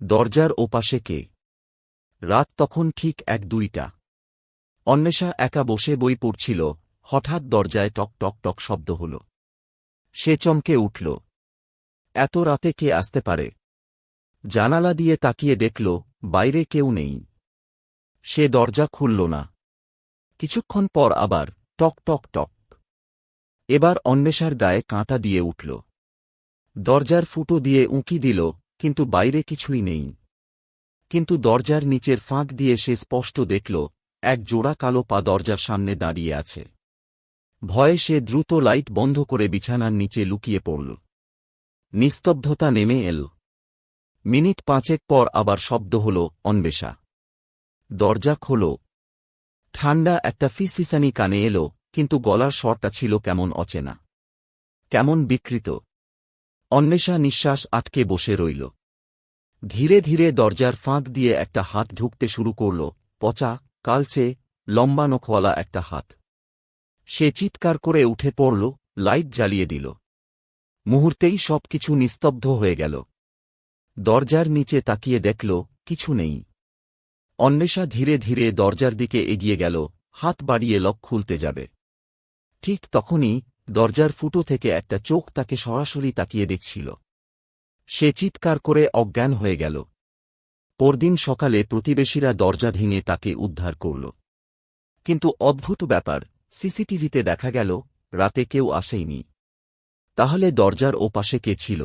দরজার ওপাশে কে? রাত তখন ঠিক 1-2টা। অন্বেষা একা বসে বই পড়ছিল, হঠাৎ দরজায় টক টক টক শব্দ হল। সে চমকে উঠল। এত রাতে কে আসতে পারে? জানালা দিয়ে তাকিয়ে দেখল, বাইরে কেউ নেই। সে দরজা খুলল না। কিছুক্ষণ পর আবার টক টক টক। এবার অন্বেষার গায়ে কাঁটা দিয়ে উঠল। দরজার ফুটো দিয়ে উঁকি দিল, কিন্তু বাইরে কিছুই নেই। কিন্তু দরজার নিচের ফাঁক দিয়ে সে স্পষ্ট দেখল, এক জোড়া কালো পা দরজার সামনে দাঁড়িয়ে আছে। ভয়ে সে দ্রুত লাইট বন্ধ করে বিছানার নিচে লুকিয়ে পড়ল। নিস্তব্ধতা নেমে এল। মিনিট 5 পর আবার শব্দ হল, অন্বেষা, দরজা খোলো। ঠান্ডা একটা ফিসফিসানি কানে এলো, কিন্তু গলার স্বরটা ছিল কেমন অচেনা, কেমন বিকৃত। অন্বেষা নিঃশ্বাস আটকে বসে রইল। ধীরে ধীরে দরজার ফাঁক দিয়ে একটা হাত ঢুকতে শুরু করল, পচা, কালচে, লম্বা নখওয়ালা একটা হাত। সে চিৎকার করে উঠে পড়ল, লাইট জ্বালিয়ে দিল। মুহূর্তেই সবকিছু নিস্তব্ধ হয়ে গেল। দরজার নিচে তাকিয়ে দেখল, কিছু নেই। অন্বেষা ধীরে ধীরে দরজার দিকে এগিয়ে গেল, হাত বাড়িয়ে লক খুলতে যাবে। ঠিক তখনই দরজার ফুটো থেকে একটা চোখ তাকে সরাসরি তাকিয়ে দেখছিল। সে চিৎকার করে অজ্ঞান হয়ে গেল। পরদিন সকালে প্রতিবেশীরা দরজা ভেঙে তাকে উদ্ধার করল। কিন্তু অদ্ভুত ব্যাপার, সিসিটিভিতে দেখা গেল, রাতে কেউ আসেনি। তাহলে দরজার ওপাশে কে ছিল?